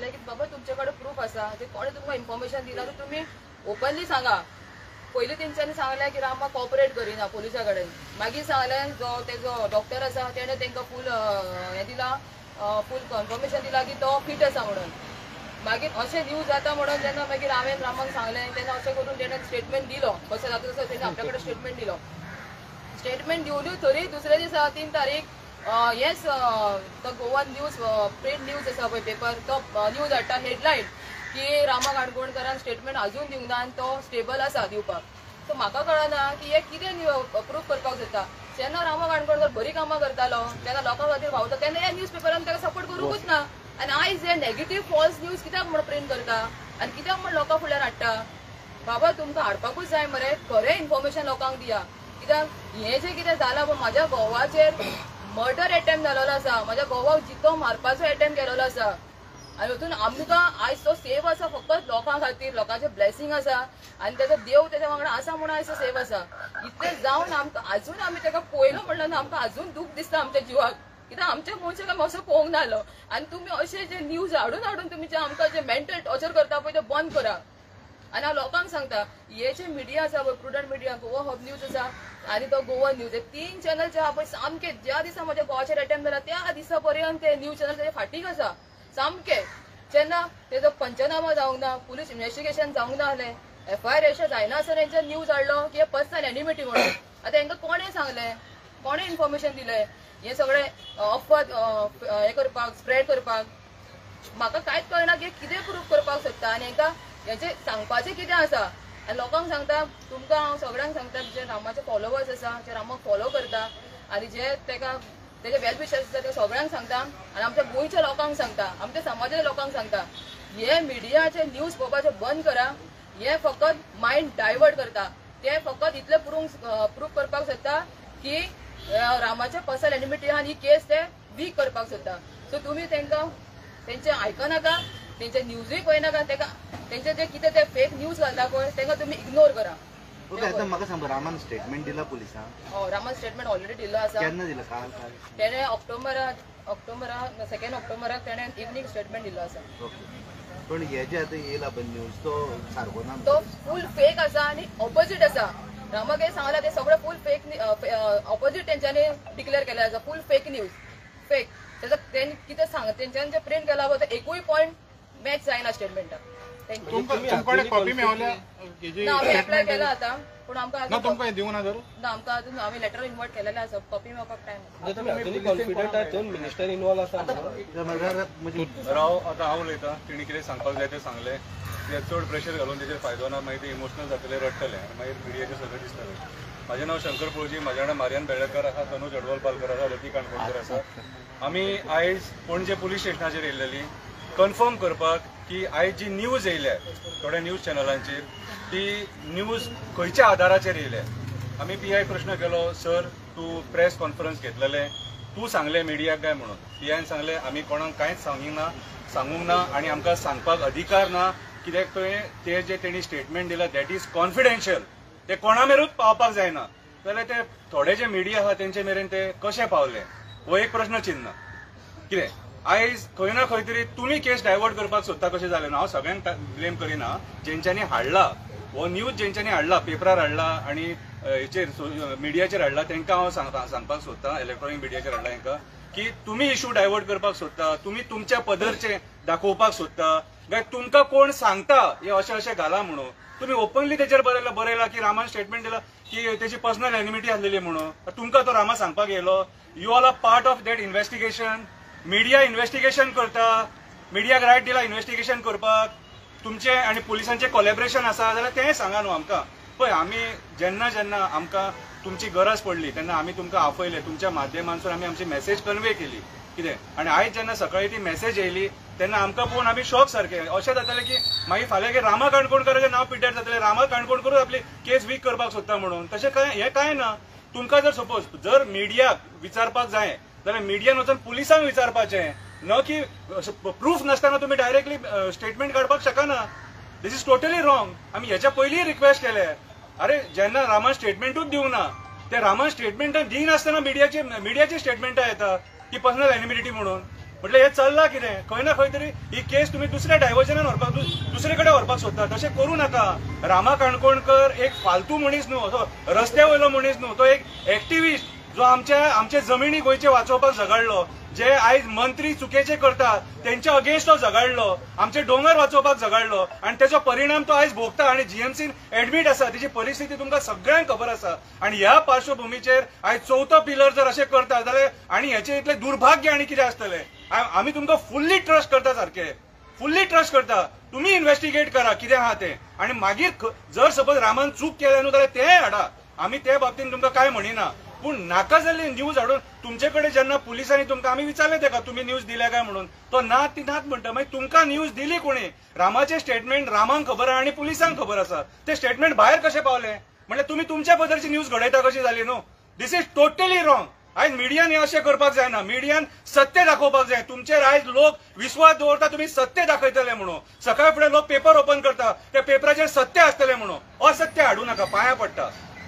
सांगले की बाबा तुमच्याकडे प्रूफ असा ते कोणी तुमकां इन्फॉर्मेशन दिला तर तुम्ही ओपनली सांगा. पयलीं तेंच्यांनी सांगलें की रामा कॉपरेट करिना पुलिसा कडेन. मागीर सांगलें जो तेजो डॉक्टर आसा तेणें तांकां फूल हें दिला, फूल कन्फर्मेशन दिला की तो फिट आसा म्हणून. मागीर अशें न्यूज जाता म्हणून जेन्ना मागीर हांवें रामाक सांगलें तेन्ना अशें करून तेणें स्टेटमेंट दिलो. कशें जाता तसो तेणें आपल्या कडेन स्टेटमेंट दिलो. स्टेटमेंट दिवनूय तरी दुसऱ्या दिसा 3 तारीख येस तो गोवन न्यूज प्रिंट न्यूज आसा पळय पेपर तो न्यूज हाडटा हेडलायन की रामा काणकोणकरान स्टेटमेंट अजून दिवंक ना आनी तो स्टेबल आसा दिवपाक. सो म्हाका कळना की हे कितें प्रूफ करपाक सोदता. जेन्ना रामा काणकोणकर बरी कामां करतालो तेन्ना लोकां खातीर भावता तेन्ना ह्या न्यूज पेपरान ताका सपोर्ट करूंकूच ना. आनी आयज हे नेगेटीव फॉल्स न्यूज कित्याक म्हण प्रिंट करता आनी कित्याक म्हण लोकां फुड्यान हाडटा. बाबा तुमकां हाडपाकूच जाय मरे, खरें इन्फॉर्मेशन लोकांक दिया. कित्याक हें जें कितें जालां पळय म्हाज्या घोवाचेर मर्डर अटेम्प्ट जालोलो आसा, म्हाज्या घोवाक जितो मारपाचो अटेम्प्ट केलेलो आसा आनी हितून आमकां आयज तो सेफ आसा फकत लोकां खातीर, लोकांचे ब्लेसिंग आसा आनी तेजो देव तेज्या वांगडा आसा म्हणून आयज तो सेफ आसा. इतलें जावन आमकां आजून आमी ताका पळयलो म्हणल्यार आमकां आजून दूख दिसता आमच्या जिवाक. कित्याक आमच्या मनशाक आमी असो पळोवंक नाहलो आनी तुमी अशे जे न्यूज हाडून तुमी जे आमकां जे मेंटल टॉर्चर करता पळय ते बंद करा. आनी हांव लोकांक सांगता हे जे मिडिया आसा पळय prudent media, Goa hub news आसा आनी तो गोवन न्यूज, हे 3 चॅनल जे आहा पळय सामके ज्या दिसा म्हज्या गोवाचेर अटेम्प्ट जाला त्या दिसा पर्यंत ते न्यूज चॅनल तेजे फाटीक आसा सामके. जेन्ना तेजो पंचनामा जावंक ना, पुलीस इन्व्हेस्टिगेशन जावंक ना जालें, FIR रेजिस्टर जायना आसतना तेंचे न्यूज हाडलो की हे पर्सनल एनिमिटी म्हणून. आतां हांकां कोणें सांगलें, कोणें इन्फॉर्मेशन दिलें हे सगळें अफवाद हें करपाक, स्प्रेड करपाक. म्हाका कांयच कळना की कितें प्रूफ करपाक सोदता आनी हांकां हेचें सांगपाचें कितें आसा. आनी लोकांक सांगता, तुमकां हांव सगळ्यांक सांगता जे रामाचे फॉलोवर्स आसा, जे रामाक फॉलो करता आनी जे तेका तेजे वेल विशर्स आसा ते सगळ्यांक सांगता आनी आमच्या गोंयच्या लोकांक सांगता, आमच्या समाजाच्या लोकांक सांगता हे मिडियाचे न्यूज पळोवपाचे बंद करा. हे फकत मायंड डायवर्ट करता. ते फकत इतलें प्रूफ करपाक सोदता की रामाचे पर्सनल एनिमिटी आहा आनी ही केस ते वीक करपाक सोदता. सो तुमी तांकां तेंचे आयकनाका, तेंचे न्यूजूय पळयनाका, तेका तेंचे जे कितें ते फेक न्यूज घालता पळय तांकां तुमी इग्नोर करा. ओके, आता म्हाका सांग रामान स्टेटमेंट दिला पुलिसांक? हय, रामान स्टेटमेंट ऑलरेडी दिल्लो आसा. केन्ना दिला? काल? तेणें ऑक्टोबराक 2 ऑक्टोबराक तेणें इवनिंग स्टेटमेंट दिल्लो आसा. ओके, पण हे जे आतां येयला पळय न्यूज तो सारको ना? तो फूल फेक आसा आनी ऑपोजीट आसा. रामाक हे सांगला ते सगळे फूल फेक ऑपोजीट तेंच्यांनी डिक्लेअर केले आसा. फूल फेक न्यूज, फेक. तेजो तेणी कितें सांग तेंच्यांनी जे प्रिंट केला पळय तो एकूय पॉयंट मॅच जायना स्टेटमेंटाक. तुमकडे कॉपी मेळल्या? आम्ही अप्लाय केला आता पण आमकां तुमकां दिवं ना जरूर ना आमकां अजून आम्ही लेटर इन्व्हाइट केलेले आसा. कॉपी मेळपाक टायम कॉन्फिडंट आहे दोन मिनिस्टर इन्वॉल्व आसा. राव आतां हांव उलयतां. तेणी कितें सांगपाक जाय तें सांगलें. चड प्रेशर घालून तेजेर फायदो ना. मागीर ते इमोशनल जातले, रडटले आनी मागीर मिडियाचें सगळें दिसतलें. म्हाजें नांव शंकर पळोवची, म्हाज्या वांगडा मारियान बेळेकर आसा, तनूज अडवल पालकर आसा, रती काणकोणकर आसा. आमी आयज पणजे पुलीस स्टेशनाचेर येयलेली कन्फर्म करपाक की आयज जी न्यूज येयल्या थोड्या न्यूज चॅनलांचेर ती न्यूज खंयच्या आदाराचेर येयल्या. आमी PI प्रश्न केलो, सर तूं प्रेस कॉन्फरन्स घेतलेलें, तूं सांगलें मिडियाक काय म्हणून. PIन सांगलें आमी कोणाक कांयच सांगूंक ना आनी आमकां सांगपाक अधिकार ना. कित्याक ते जे तेणी स्टेटमेंट दिला दॅट इज कॉन्फिडेन्शियल, ते कोणा मेरेनूच पावपाक जायना. जाल्यार ते थोडे जे मिडिया आहा तेंचे मेरेन ते कशें पावले हो एक प्रश्न चिन्ह. कितें आयज खंय ना खंय तरी तुमी केस डायवर्ट करपाक सोदता कशें जालें ना. हांव सगळ्यांक ब्लेम करिना. जेंच्यांनी हाडला हो न्यूज, जेंच्यांनी हाडला पेपरार हाडला आनी हेचेर मिडियाचेर हाडला तांकां हांव सांगपाक सोदतां, इलेक्ट्रॉनीक मिडियाचेर हाडला तांकां की तुमी इशू डायवर्ट करपाक सोदता, तुमी तुमच्या पदरचे दाखोवपाक सोदता काय तुमकां कोण सांगता हे अशें अशें घाला म्हणून. तुमी ओपनली तेचेर बरयला की रामान स्टेटमेंट दिला की तेची पर्सनल एनिमिटी आसलेली म्हणून. तुमकां तो रामा सांगपाक येयलो. You are a part of that investigation. Media investigation करता, मिडियाक रायट दिला इन्व्हेस्टिगेशन करपाक. तुमचे आनी पुलिसांचे कोलॅबरेशन आसा जाल्यार तें सांगा न्हू आमकां. पळय आमी जेन्ना जेन्ना आमकां तुमची गरज पडली तेन्ना आमी तुमकां आपयले, तुमच्या माध्यमांतसून आमी आमची मेसेज कन्वे केली. कितें आनी आयज जेन्ना सकाळी ती मेसेज येयली तेन्ना आमकां पळोवन आमी शॉक सारके. अशें जातालें की मागीर फाल्यां की रामा काणकोणकराचें नांव पिड्ड्यार जातलें, रामा काणकोणकरूच आपली केस वीक करपाक सोदता म्हणून. तशें हें कांय ना. तुमकां जर सपोज जर मिडियाक विचारपाक जाय जाल्यार मिडियान वचून पुलिसांक विचारपाचें, न की प्रूफ नासतना तुमी डायरेक्टली स्टेटमेंट काडपाक शकना. दिस इज टोटली रॉंग. आमी हेच्या पयलीं रिक्वेस्ट केले. अरे जेन्ना रामान स्टेटमेंटूच दिवंक ना ते रामान स्टेटमेंट दिनासतना मिडियाची स्टेटमेंटां येता की पर्सनल एनिमिटी म्हणून. म्हटलं हे चल्लां कितें खंय ना खंय तरी ही केस तुम्ही दुसऱ्या डायव्हर्जनान व्हरपाक दुसरे कडेन व्हरपाक सोदता तशें करूं नाका. रामा काणकोणकर एक फालतू मनीस न्हू, असो रस्त्या वयलो मनीस न्हू, तो एक एक्टिव्हिस्ट जो आमचे जमिनी गोंयचे वाचोवपाक झगडलो, जे आयज मंत्री चुकेचे करतात त्यांच्या अगेन्स्ट तो झगडलो, आमचे दोंगर वाचोवपाक झगडलो आणि त्याचो परिणाम तो आयज भोगता आणि जीएमसीन एडमीट आसा. त्याची परिस्थिती तुमकां सगळ्यांक खबर आसा. आणि ह्या पार्श्वभूमीचेर आयज चवथो पिलर जर अशें करता जाल्यार आनी हेचे इतले दुर्भाग्य आनी कितें आसतलें. आमी तुमकां फुल्ली ट्रस्ट करता, सारखे फुल्ली ट्रस्ट करता. तुम्ही इन्व्हेस्टिगेट करा कितें आहा तें आणि मागीर जर सपोज रामान चूक केल्या न्हू जाल्यार तेंय हाडा. आमी ते बाबतींत तुमकां काय म्हणिना. पूण नाका जाल्ली न्यूज हाडून तुमचे कडेन जेन्ना पुलिसांनी तुमकां आमी विचारलें तेका तुम्ही न्यूज दिल्या काय म्हणून, तो नात ती नात म्हणटा. मागीर तुमकां न्यूज दिली कोणी? रामाचे स्टेटमेंट रामांक खबर आहा आनी पुलिसांक खबर आसा. ते स्टेटमेंट भायर कशें पावले? म्हणजे तुम्ही तुमच्या पद्धतीची न्यूज घडयता कशी जाली न्हू. दिस इज टोटली रॉंग. आयज मिडियान हे अशें करपाक जायना. मिडियान सत्य दाखोवपाक जाय. तुमचेर आयज लोक विश्वास दवरता तुम्ही सत्य दाखयतले म्हणून. सकाळी फुडें लोक पेपर ओपन करता त्या पेपराचेर सत्य आसतलें म्हणून. असत्य हाडू नाका.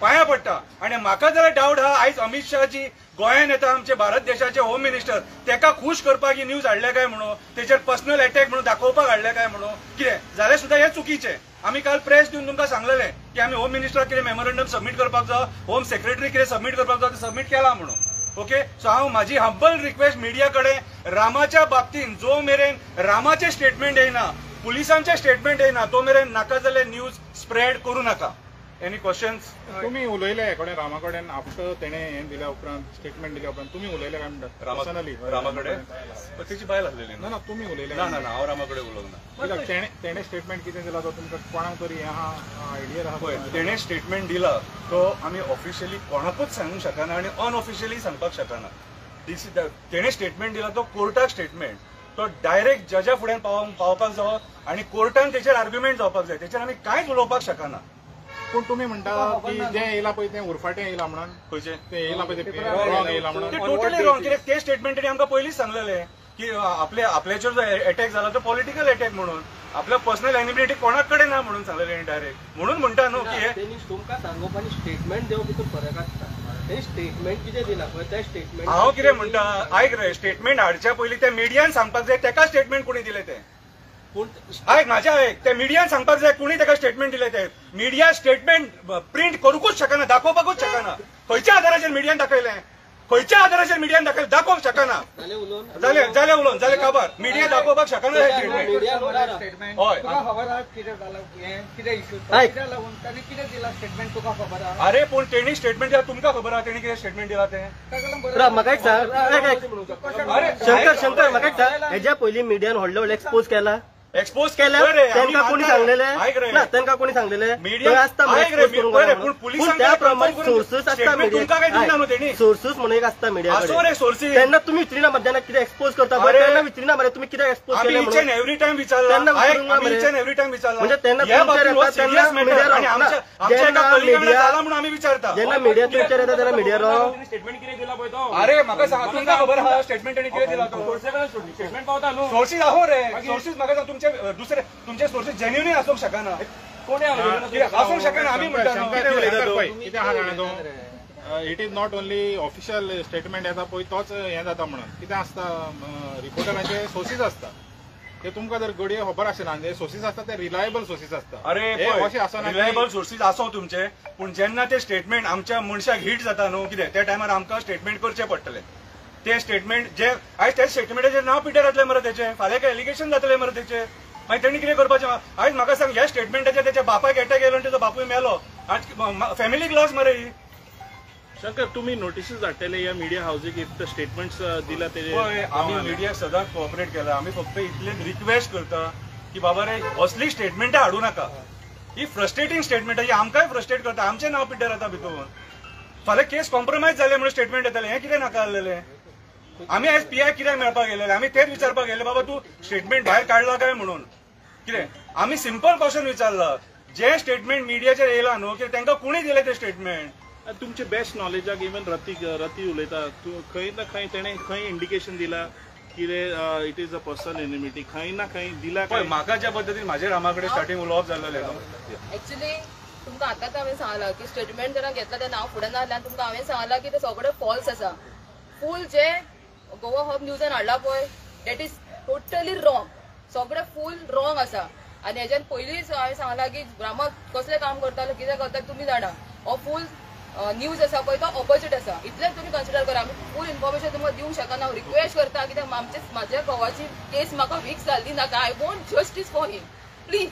पांया पडटा. आणि म्हाका जाल्यार डावट आहा आयज अमित शहाजी गोंयान येता, आमचे भारत देशाचे होम मिनिस्टर, तेका खुश करपाक ही न्यूज हाडल्या काय म्हणून, तेचेर पर्सनल अटॅक म्हणून दाखोवपाक हाडल्या काय म्हणून कितें जाल्यार सुद्दां हे चुकीचें. आमी काल प्रेस दिवन तुमकां सांगलेलें की आमी होम मिनिस्टराक कितें मेमोरंडम सबमीट करपाक जाय, होम सेक्रेटरी कितें सबमीट करपाक जाय ते सबमीट केला म्हणून. ओके, सो हांव म्हाजी हंबल रिक्वेस्ट मिडिया कडेन रामाच्या बाबतींत जो मेरेन रामाचे स्टेटमेंट येयना, पुलिसांचे स्टेटमेंट येयना, तो मेरेन नाका जाल्यार न्यूज स्प्रेड करूं नाका. Any questions? तुम्ही उलयले हे कडेन रामा कडेन आफ्टर तेणे हे दिल्या उपरांत स्टेटमेंट दिल्या उपरांत तुम्ही उलयले काय म्हणटात पर्सनली रामा कडेन? तेची बायल आसलेली ना ना तुमी उलयले ना ना हांव रामा कडेन उलोवंक ना. तेणे स्टेटमेंट कितें दिला तो तुमकां कोणाक तरी आहा आयडिया आहा? पळय, तेणे स्टेटमेंट दिला तो आमी ऑफिशियली कोणाकूच सांगूंक शकना आणि अनऑफिशियली सांगपाक शकना. तेणे स्टेटमेंट दिला तो कोर्टाक स्टेटमेंट, तो डायरेक्ट जजा फुड्यान पावपाक जावो आणि कोर्टान तेचेर आर्ग्युमेंट जावपाक जाय. तेचेर आमी कांयच उलोवपाक शकना. पूण तुम्ही म्हणटा की जे येयला पळय तें उरफाटें येयला म्हणून, खंयचे ते येयला पळय ते रॉंग येयला म्हणून, ते टोटली रॉंग. कित्याक ते स्टेटमेंटांनी आमकां पयलींच सांगलेलें की आपल्याचेर जो अटॅक जाला तो पॉलिटिकल अटॅक म्हणून, आपल्या पर्सनल एनिमिटी कोणाक कडेन ना म्हणून सांगलेलें डायरेक्ट. म्हणून म्हणटा न्हू की हे तुमकां सांगप आनी स्टेटमेंट दिवप भितर फरक आसता. तेणी स्टेटमेंट कितें दिला पळय त्या स्टेटमेंट हांव कितें म्हणटा, आयक रे, स्टेटमेंट हाडच्या पयलीं ते मिडियान सांगपाक जाय तेका स्टेटमेंट कोणी दिलें तें. आयक म्हाज्या आयक, ते मिडियान सांगपाक जाय कोणी तेका स्टेटमेंट दिलें तें. मिडिया स्टेटमेंट प्रिंट करूंकूच शकना, दाखोवपाकूच शकना. खंयच्या आधाराचेर मिडियान दाखयलें, खंयच्या आधाराचेर मिडियान दाखयलें दाखोवंक शकना. जालें उलोवन जालें काबार. मिडिया दाखोवपाक शकना हे स्टेटमेंट. हय, अरे पूण तेणी स्टेटमेंट दिला तुमकां खबर आहा तेणी कितें स्टेटमेंट दिला तें? म्हाका एक सांग, शंकर म्हाका एक सांग, हेज्या पयलीं मिडियान व्हडले एक्सपोज केला त्यांना कोणी सांगलेले ना, त्यांना कोणी सांगलेले त्याप्रमाणे सोर्सेस असता, सोर्सेस म्हणून एक असता मिडियाकडे. त्यांना तुम्ही विचारिना मध्यान कितें एक्सपोज करता, त्यांना विचारिना मरे तुम्ही कितें एक्सपोज केले म्हणून. एव्हरी टाइम विचारला म्हणजे त्यांना आम्ही विचारता जेन्ना मिडिया विचार येता तेन्ना मिडिया रॉंग स्टेटमेंट कितें दिला पळय तो. अरे म्हाका सांग, तुमकां खबर आहा स्टेटमेंट ताणी कितें दिला तो? स्टेटमेंट पावता न्हू. सोर्सीस आहो रे, सोर्सीस म्हाका सांग, दुसरे तुमचे सोर्सीस जेन्युइन आसूंक शकना. कोणी आसूंक शकना. आमी म्हणटा कितें आहा जाणा तो, it is not only official statement येता पळय तोच हें जाता म्हणून. कितें आसता, रिपोर्टरांचे सोर्सीस आसता ते तुमकां जर घडये खबर आसना, जे सोर्सीस आसता ते रिलायबल सोर्सीस आसता. अरे अशें आसना रिलायबल सोर्सीस आसो तुमचे, पूण जेन्ना ते स्टेटमेंट आमच्या मनशाक हिट जाता न्हू कितें, त्या टायमार आमकां स्टेटमेंट करचें पडटलें. ते स्टेटमेंट जे आयज त्या स्टेटमेंटाचेर नांव पिड्यार जातलें मरे तेचें, फाल्यां काय एलिगेशन जातलें मरे तेचें. मागीर तेणी कितें करपाचें? आयज म्हाका सांग, ह्या स्टेटमेंटाचेर तेच्या बापायक अटॅक येयलो आनी तेजो बापूय मेलो, फॅमिलीक लॉस मरे ही. शंकर, तुम्ही नोटिसीस धाडटले या मिडिया हाऊसिक इफ स्टेटमेंट्स दिला ते? आम्ही मिडिया सदांच कोऑपरेट केला. आम्ही फक्त इतलेच रिक्वेस्ट करता की बाबा रे असली स्टेटमेंटां हाडू नाका. ही फ्रस्ट्रेटिंग स्टेटमेंट ही आमकांय फ्रस्ट्रेट करता. आमचें नांव पिड्ड्यार जाता भितून. फाल्यां केस कॉम्प्रोमायज जाले म्हणून स्टेटमेंट येतलें, हें कितें नाका आसलेलें. आमी आयज पीआय कित्याक मेळपाक गेलेले? आमी तेच विचारपाक गेले बाबा तूं स्टेटमेंट भायर काडला काय म्हणून. कितें आमी सिंपल क्वेश्चन विचारला, जे स्टेटमेंट मिडियाचेर येयला न्हू की तांकां कोणी दिलें तें स्टेटमेंट? तुमचे बेस्ट नॉलेजाक इवन रती उलयता, खंय ना खंय तेणे खंय इंडिकेशन दिला कितें it is a personal enmity, खंय ना खंय दिला काय? म्हाका ज्या पद्दतीन म्हाजे रामा कडेन स्टार्टींग उलोवप जाल्लेलें न्हू. एक्चुअली तुमकां आतांच हांवें सांगलां की स्टेटमेंट जेन्ना घेतला तें नांव फुडें नासल्यान तुमकां हांवें सांगलां की तें सगळें फॉल्स आसा. फूल जे गोवा हब न्यूजान हाडला पळय दॅट इज टोटली रॉंग. सगळें फूल रॉंग आसा. आनी हेच्यान पयलींच हांवें सांगलां की रामा कसलें काम करतालो कितें करता तुमी जाणा. हो फूल न्यूज आसा पळय तो ऑपोजीट आसा. इतलेंच तुमी कन्सिडर करा. आमी फूल इन्फॉर्मेशन तुमकां दिवंक शकना. हांव रिक्वेस्ट करता कित्याक म्हाज्या घोवाची केस म्हाका फिक्स जाल्ली नाका. I want justice for him please.